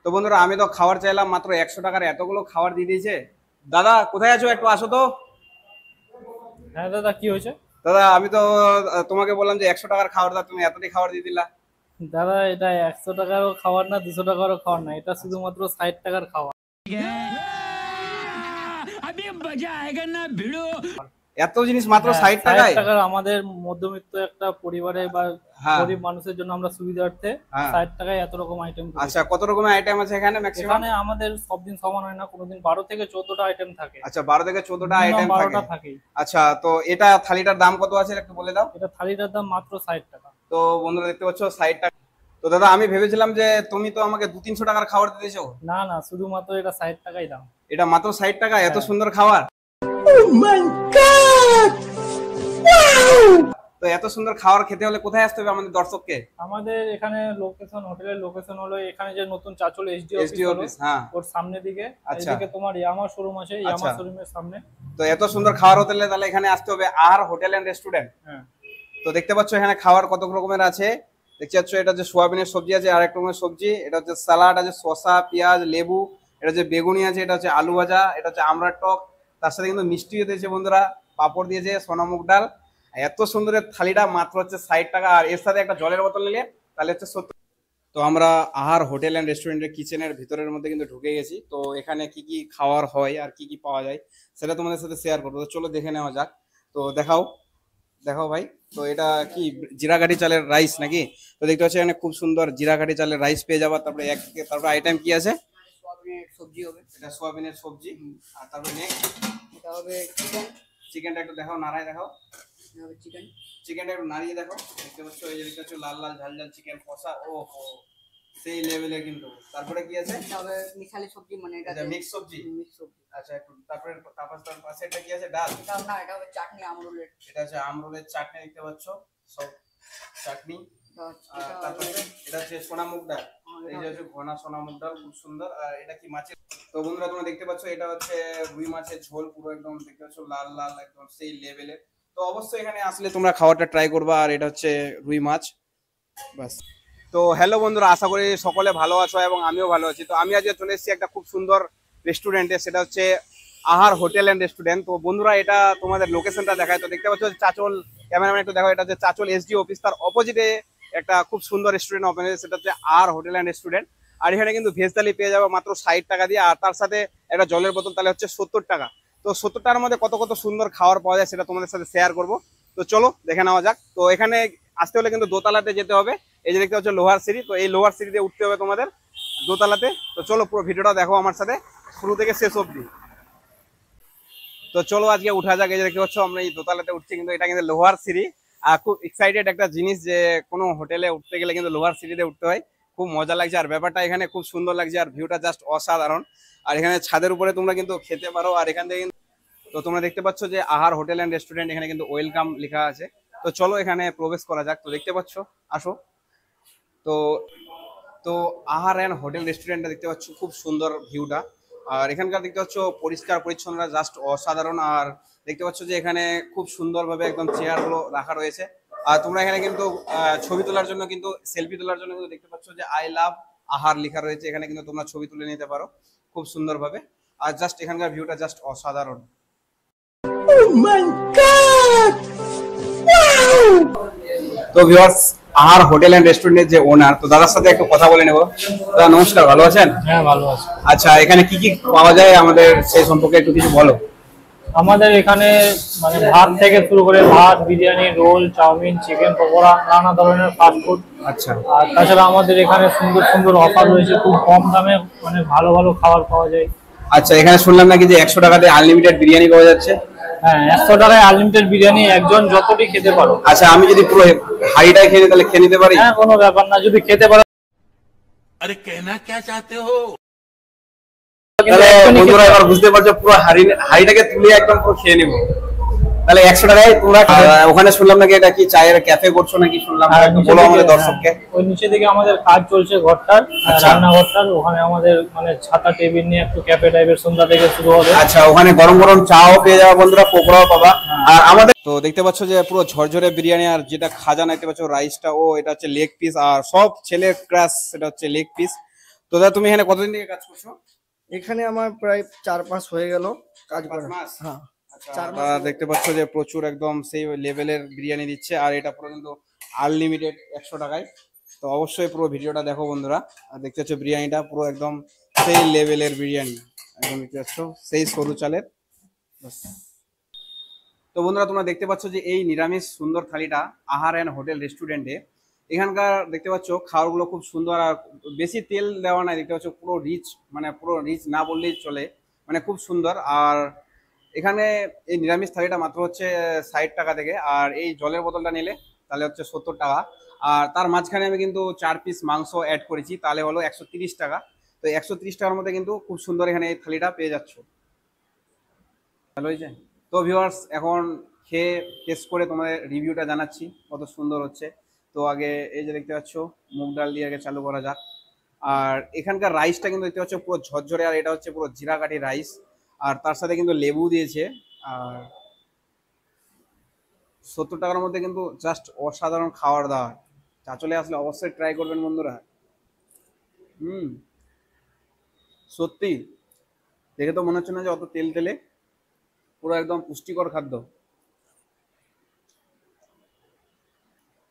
তো বন্ধুরা আমি তো খাবার চাইলাম, মাত্র 100 টাকার এতগুলো খাবার দিয়ে দিয়েছে। দাদা কোথায় আছো, একটু আসো তো। হ্যাঁ দাদা, কি হয়েছে? দাদা আমি তো তোমাকে বললাম যে 100 টাকার খাবার দাও, তুমি এতটাই খাবার দিয়ে দিলা। দাদা, এটা 100 টাকারও খাবার না, 200 টাকারও খাবার না, এটা শুধুমাত্র 60 টাকার খাবার। এত জিনিস মাত্র হ্যাঁ, 60 টাকায়? 60 টাকার আমাদের মধ্যবিত্ত একটা পরিবারে বা হ্যাঁ গরিব মানুষের জন্য আমরা সুবিধার্থে হ্যাঁ। 60 টাকায় এত রকম আইটেম করি। আচ্ছা, কত রকমের আইটেম আছে এখানে ম্যাক্সিমাম? এখানে আমাদের সব দিন সমান হয় না, কোনোদিন 12 থেকে 14টা আইটেম থাকে। আচ্ছা, 12 থেকে 14টা মিনিমাম আইটেম থাকে। 12টা থাকেই। আচ্ছা, তো এটা থালিটার দাম কত আছে একটু বলে দাও। এটা থালিটার দাম মাত্র 60 টাকা। তো বন্ধুরা দেখতে পাচ্ছ 60 টাকা। তো দাদা আমি ভেবেছিলাম যে তুমি তো আমাকে 200-300 টাকার খাবার দিতেছো। না না, শুধুমাত্র এটা 60 টাকাই দাম। এটা মাত্র 60 টাকা, এত হ্যাঁ। সুন্দর খাবার। তো এত সুন্দর খাবার খেতে হলে কোথায় আসতে হবে আমাদের দর্শককে? আমাদের এখানে লোকেশন, হোটেলের লোকেশন হলো এখানে যে নতুন চাচল এসডি অফিস এসডি হলো অফিস, হ্যাঁ। ওর সামনে দিকে। আচ্ছা। এইদিকে তোমার ইয়ামা শোরুম আছে, ইয়ামা আচ্ছা। শোরুমের সামনে। তো এত সুন্দর খাবার হতে হলে তাহলে এখানে আসতে হবে আর হোটেল এন্ড রেস্টুরেন্ট। হ্যাঁ। তো দেখতে পাচ্ছ এখানে খাবার কত রকমের আছে। দেখতে পাচ্ছ এটা হচ্ছে সোয়াবিনের সবজি আছে, আরেক রকমের সবজি, এটা হচ্ছে সালাড আছে, শসা পেঁয়াজ লেবু, এটা হচ্ছে বেগুনি আছে, এটা হচ্ছে আলু ভাজা, এটা হচ্ছে আমড়ার টক, তার সাথে কিন্তু মিষ্টিও দিয়েছে বন্ধুরা, পাঁপড় দিয়েছে, সোনামুগ ডাল। এত সুন্দর এই থালিটা মাত্র হচ্ছে 60 টাকা, আর এর সাথে একটা জলের বোতল নিলে তাহলে হচ্ছে 70। তো আমরা আহার হোটেল এন্ড রেস্টুরেন্টের কিচেনের ভিতরের মধ্যে কিন্তু ঢুকে গেছি। তো এখানে কি কি খাওয়ার হয় আর কি কি পাওয়া যায় সেটা তোমাদের সাথে শেয়ার করবো। তো চলো দেখে নেওয়া যাক। তো দেখাও দেখাও ভাই। তো এটা কি জিরাঘাটি চালের রাইস নাকি? তো দেখতে পাচ্ছি এখানে খুব সুন্দর জিরাঘাটি চালের রাইস পেয়ে যাবার। তারপরে আইটেম কি আছে? সোয়াবিনের সবজি হবে। এটা সোয়াবিনের সবজি। আর তারপরে নেক্সট এটা হবে চিকেন। চিকেনটা একটু দেখাও, নাড়ায় দেখাও। এটা হবে চিকেন। চিকেনটা একটু নাড়িয়ে দেখো। দেখতে পাচ্ছ এই যে দেখতে পাচ্ছ লাল লাল ঝাল ঝাল চিকেন কষা, ও হো সেই লেভেলে কিন্তু। তারপরে কি আছে? এটা হবে মিশালি সবজি, মানে এটা এটা মিক্স সবজি। মিক্স সবজি। আচ্ছা, একটু তারপরে তার পাশে এটা কি আছে? ডাল? এটা না, এটা হবে চাটনি আমরুলের। এটা হচ্ছে আমরুলের চাটনি, দেখতে পাচ্ছ সব চাটনি। তারপরে এটা হচ্ছে সোনা মুগ ডাল। এই যে হচ্ছে ঘনা সোনা মুগ ডাল, খুব সুন্দর। আর এটা কি মাছের? তো বন্ধুরা তোমরা দেখতে পাচ্ছ এটা হচ্ছে রুই মাছের ঝোল, পুরো একদম দেখতে পাচ্ছ লাল লাল একদম সেই লেভেলের। তো অবশ্যই এখানে আসলে তোমরা খাবারটা ট্রাই করবা। আর এটা হচ্ছে রুই মাছ, বাস। তো হ্যালো বন্ধুরা, আশা করি সকলে ভালো আছো এবং আমিও ভালো আছি। তো আমি আজকে চলে এসেছি একটা খুব সুন্দর রেস্টুরেন্টে, সেটা হচ্ছে আহার হোটেল এন্ড রেস্টুরেন্ট। তো বন্ধুরা এটা তোমাদের লোকেশনটা দেখায়। তো দেখতে পাচ্ছ চাচল, ক্যামেরাম্যান একটু দেখো, এটা হচ্ছে চাচল এসডি অফিস, তার অপোজিটে একটা খুব সুন্দর রেস্টুরেন্ট ওপেন হয়েছে, সেটা হচ্ছে আর হোটেল এন্ড রেস্টুরেন্ট। আর এখানে কিন্তু ভেজ থালি পেয়ে যাবে মাত্র 60 টাকা দিয়ে, আর তার সাথে একটা জলের বোতল, তাহলে হচ্ছে 70 টাকা। তো 70 টাকার মধ্যে কত কত সুন্দর খাবার পাওয়া যায় সেটা তোমাদের সাথে শেয়ার করবো। তো চলো দেখে নেওয়া যাক। তো এখানে আসতে হলে কিন্তু দোতলাতে যেতে হবে। এই যে দেখতে পাচ্ছ লোহার সিঁড়ি, তো এই লোহার সিঁড়ি দিয়ে উঠতে হবে তোমাদের দোতলাতে। তো চলো পুরো ভিডিওটা দেখো আমার সাথে শুরু থেকে শেষ অবধি। তো চলো আজকে উঠা যাক। এই যে দেখতে পাচ্ছ আমরা এই দোতলাতে উঠছি, কিন্তু এটা কিন্তু লোহার সিঁড়ি। আর খুব এক্সাইটেড একটা জিনিস যে কোনো হোটেলে উঠতে গেলে কিন্তু লোহার সিঁড়িতে উঠতে হয়। খুব মজা লাগছে, আর ব্যাপারটা এখানে খুব সুন্দর লাগছে, আর ভিউটা জাস্ট অসাধারণ। আর এখানে ছাদের উপরে তোমরা কিন্তু খেতে পারো। আর এখান থেকে তো তোমরা দেখতে পাচ্ছ যে আহার হোটেল এন্ড রেস্টুরেন্ট, এখানে কিন্তু ওয়েলকাম লেখা আছে। তো চলো এখানে প্রবেশ করা যাক। তো দেখতে পাচ্ছ, আসো। তো তো আহার অ্যান্ড হোটেল রেস্টুরেন্টটা দেখতে পাচ্ছ, খুব সুন্দর ভিউটা। আর এখানকার দেখতে পাচ্ছ পরিষ্কার পরিচ্ছন্নতা জাস্ট অসাধারণ। আর দেখতে পাচ্ছ যে এখানে খুব সুন্দরভাবে একদম চেয়ারগুলো রাখা রয়েছে। আর তোমরা এখানে কিন্তু ছবি তোলার জন্য, কিন্তু সেলফি তোলার জন্য কিন্তু দেখতে পাচ্ছ যে আই লাভ আহার লেখা রয়েছে। এখানে কিন্তু তোমরা ছবি তুলে নিতে পারো খুব সুন্দরভাবে। আর জাস্ট এখানকার ভিউটা জাস্ট অসাধারণ। তো ভিউয়ার্স, আহার হোটেল এন্ড রেস্টুরেন্টের যে ওনার, তো দাদার সাথে একটু কথা বলে নেবো। দাদা নমস্কার, ভালো আছেন? হ্যাঁ, ভালো আছে। আচ্ছা, এখানে কি কি পাওয়া যায় আমাদের সেই সম্পর্কে একটু কিছু বলো। আমাদের এখানে মানে ভাত থেকে শুরু করে ভাত, biryani, roll, chow mein, chicken pakora, নানা ধরনের ফাস্ট ফুড। আচ্ছা। আর তাছাড়া আমাদের এখানে সুন্দর সুন্দর অফার রয়েছে, খুব কম দামে মানে ভালো ভালো খাবার পাওয়া যায়। আচ্ছা, এখানে শুনলাম নাকি যে 100 টাকাতে আনলিমিটেড বিরিয়ানি পাওয়া যাচ্ছে? হ্যাঁ, 100 টাকায় আনলিমিটেড বিরিয়ানি, একজন যতটি খেতে পারো। আচ্ছা, আমি যদি পুরো হাঁড়িটাই খেয়ে নিই তাহলে খেয়ে নিতে পারি? হ্যাঁ, কোনো ব্যাপার না, যদি খেতে পারো। अरे कहना क्या चाहते हो? তাহলে বন্ধুরা এবার বুঝতে পারছো, পুরো হাঁড়িটাকে তুলে একদম পুরো খেয়ে নিবো। তাহলে 100 টাকায় তোমরা। ওখানে শুনলাম নাকি এটা কি চায়ের ক্যাফে করছো নাকি শুনলাম, একটু বলো আমাদের দর্শককে। ওই নিচে দিকে আমাদের কাজ চলছে ঘরটার, আচ্ছা। রান্নাঘরটার ওখানে আমাদের মানে ছাতা টেবিল নিয়ে একটু ক্যাফে টাইপের সন্ধ্যা থেকে শুরু হবে। আচ্ছা, ওখানে গরম গরম চাও পেয়ে যাবে বন্ধুরা, পকোড়াও পাবা। আর আমাদের তো দেখতে পাচ্ছ যে পুরো ঝরঝরে বিরিয়ানি, আর যেটা খাজা দেখতে পাচ্ছ রাইসটা, ও এটা হচ্ছে লেগ পিস, আর সব ছেলের ক্রাশ সেটা হচ্ছে লেগ পিস। তো দাদা তুমি এখানে কতদিন থেকে কাজ করছো? এখানে আমার প্রায় 4 মাস হয়ে গেল কাজ 5 করা। মাস? হ্যাঁ, আচ্ছা, 4 মাস দাদা দেখতে পাচ্ছ যে প্রচুর একদম সেই লেভেলের বিরিয়ানি দিচ্ছে, আর এটা পুরো কিন্তু আনলিমিটেড 100 টাকায়। তো অবশ্যই পুরো ভিডিওটা দেখো বন্ধুরা। আর দেখতে পাচ্ছ বিরিয়ানিটা পুরো একদম সেই লেভেলের বিরিয়ানি, একদম দেখতে পাচ্ছ সেই সরু চালের। তো বন্ধুরা তোমরা দেখতে পাচ্ছ যে এই নিরামিষ সুন্দর থালিটা আহার অ্যান্ড হোটেল রেস্টুরেন্টে, এখানকার দেখতে পাচ্ছ খাবারগুলো খুব সুন্দর, আর বেশি তেল দেওয়া নাই, দেখতে পাচ্ছ পুরো রিচ, মানে পুরো রিচ না বললেই চলে, মানে খুব সুন্দর। আর এখানে এই নিরামিষ থালিটা মাত্র হচ্ছে 60 টাকা থেকে, আর এই জলের বোতলটা নিলে তাহলে হচ্ছে 70 টাকা। আর তার মাঝখানে আমি কিন্তু 4 পিস মাংস অ্যাড করেছি, তাহলে হলো 130 টাকা। তো 130 টাকার মধ্যে কিন্তু খুব সুন্দর এখানে এই থালিটা পেয়ে যাচ্ছ। ভালো হয়েছে তো ভিউয়ার্স, এখন খেয়ে টেস্ট করে তোমাদের রিভিউটা জানাচ্ছি কত সুন্দর হচ্ছে। তো আগে এই যে দেখতে পাচ্ছ মুগ ডাল দিয়ে আগে চালু করা যাক। আর এখানকার রাইসটা কিন্তু দেখতে পাচ্ছ পুরো ঝরঝরে, আর এটা হচ্ছে পুরো জিরাকাঠি রাইস, আর তার সাথে কিন্তু লেবু দিয়েছে। আর 70 টাকার মধ্যে কিন্তু জাস্ট অসাধারণ খাবার দাবার। চাঁচলে আসলে অবশ্যই ট্রাই করবেন বন্ধুরা। সত্যি দেখে তো মনে হচ্ছে না যে অত তেল তেলে, পুরো একদম পুষ্টিকর খাদ্য।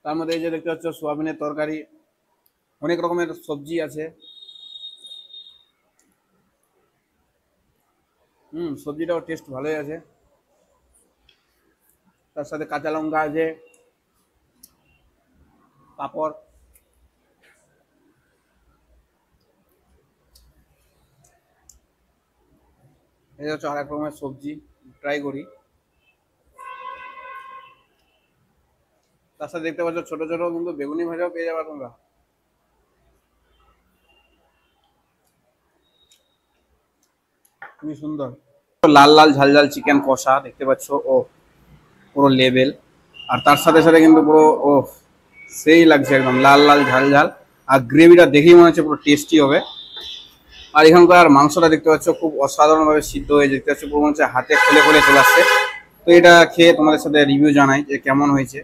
তার মধ্যে এই যে দেখতে পাচ্ছ সোয়াবিনের তরকারি, অনেক রকমের সবজি আছে। সবজিটাও টেস্ট ভালোই আছে, তার সাথে কাঁচা লঙ্কা আছে, পাঁপড়। এই হচ্ছে আর এক রকমের সবজি, ট্রাই করি। তার সাথে দেখতে পাচ্ছ ছোট ছোট কিন্তু বেগুনি ভাজাও পেয়ে যাবে তোমরা। খুবই সুন্দর। লাল লাল ঝাল ঝাল চিকেন কষা দেখতে পাচ্ছ, ও পুরো লেভেল। আর তার সাথে সাথে কিন্তু পুরো ও সেই লাগছে একদম লাল লাল ঝাল ঝাল। আর গ্রেভিটা দেখেই মনে হচ্ছে পুরো টেস্টি হবে। আর এখানকার মাংসটা দেখতে পাচ্ছ খুব অসাধারণভাবে সিদ্ধ হয়ে, দেখতে পাচ্ছ পুরো মনে হচ্ছে হাতে খুলে খুলে চলে আসছে। তো এটা খেয়ে তোমাদের সাথে রিভিউ জানাই যে কেমন হয়েছে।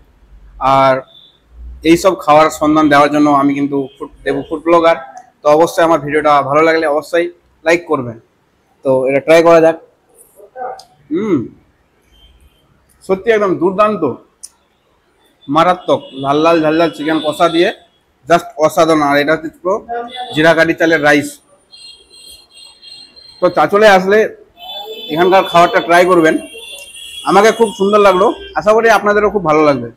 আর এইসব খাওয়ার সন্ধান দেওয়ার জন্য আমি কিন্তু দেবু ফুড ব্লগার। তো অবশ্যই আমার ভিডিওটা ভালো লাগলে অবশ্যই লাইক করবেন। তো এটা ট্রাই করা যাক। সত্যি একদম দুর্দান্ত, মারাত্মক। লাল লাল ঝাল ঝাল চিকেন কষা দিয়ে জাস্ট অসাধারণ। আর এটা হচ্ছে পুরো জিরাকাঠি চালের রাইস। তো চাঁচলে আসলে এখানকার খাবারটা ট্রাই করবেন। আমাকে খুব সুন্দর লাগলো, আশা করি আপনাদেরও খুব ভালো লাগবে।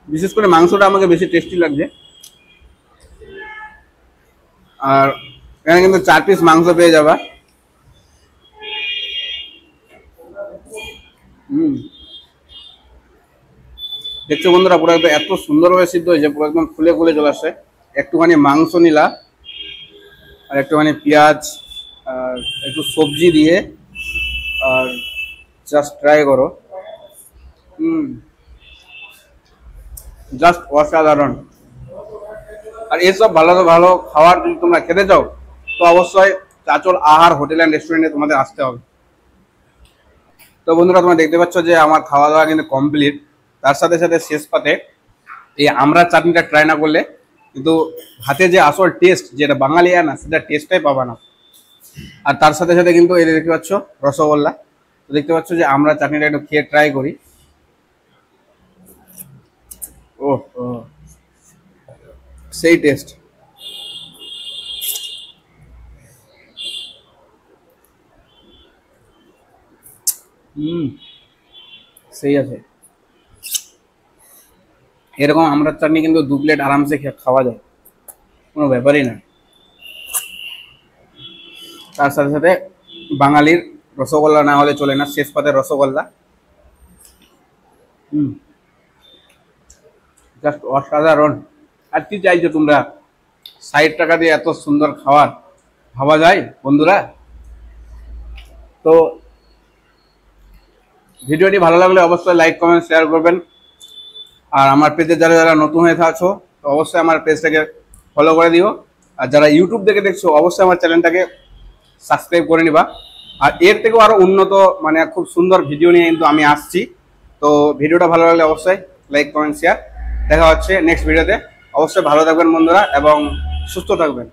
বিশেষ করে মাংসটা আমাকে বেশি টেস্টি লাগছে। আর এখানে কিন্তু 4 পিস মাংস পেয়ে যাবা। দেখছো বন্ধুরা পুরো একদম এত সুন্দরভাবে সিদ্ধ হয়েছে, পুরো একদম ফুলে ফুলে চলে আসছে। একটুখানি মাংস নিলা, আর একটুখানি পেঁয়াজ, আর একটু সবজি দিয়ে, আর জাস্ট ট্রাই করো। জাস্ট অসাধারণ। আর এসব ভালো ভালো খাবার যদি তোমরা খেতে চাও, তো অবশ্যই চাঁচল আহার হোটেল অ্যান্ড রেস্টুরেন্টে তোমাদের আসতে হবে। তো বন্ধুরা তোমরা দেখতে পাচ্ছ যে আমার খাওয়া দাওয়া কিন্তু কমপ্লিট। তার সাথে সাথে শেষ পাতে এই আমরা চাটনিটা ট্রাই না করলে কিন্তু হাতে যে আসল টেস্ট, যেটা বাঙালি না, সেটা টেস্টটাই পাবা না। আর তার সাথে সাথে কিন্তু এই দেখতে পাচ্ছ রসগোল্লা। তো দেখতে পাচ্ছ যে আমরা চাটনিটা একটু খেয়ে ট্রাই করি। ও সেই টেস্ট। সেই আছে। এরকম আমরা চাটনি কিন্তু 2 প্লেট আরামসে খাওয়া যায়, কোনো ব্যাপারই না। তার সাথে সাথে বাঙালির রসগোল্লা না হলে চলে না, শেষ পাতের রসগোল্লা। জাস্ট অসাধারণ। আর কি চাইছো তোমরা? 60 টাকা দিয়ে এত সুন্দর খাবার ভাবা যায় বন্ধুরা? তো ভিডিওটি ভালো লাগলে অবশ্যই লাইক কমেন্ট শেয়ার করবেন। আর আমার পেজে যারা যারা নতুন হয়ে থাকছো, তো অবশ্যই আমার পেজটাকে ফলো করে দিও। আর যারা ইউটিউব থেকে দেখছো, অবশ্যই আমার চ্যানেলটাকে সাবস্ক্রাইব করে নিবা। আর এর থেকেও আরও উন্নত, মানে খুব সুন্দর ভিডিও নিয়ে কিন্তু আমি আসছি। তো ভিডিওটা ভালো লাগলে অবশ্যই লাইক কমেন্ট শেয়ার দেখা হচ্ছে নেক্সট ভিডিওতে। অবশ্যই ভালো থাকবেন বন্ধুরা এবং সুস্থ থাকবেন।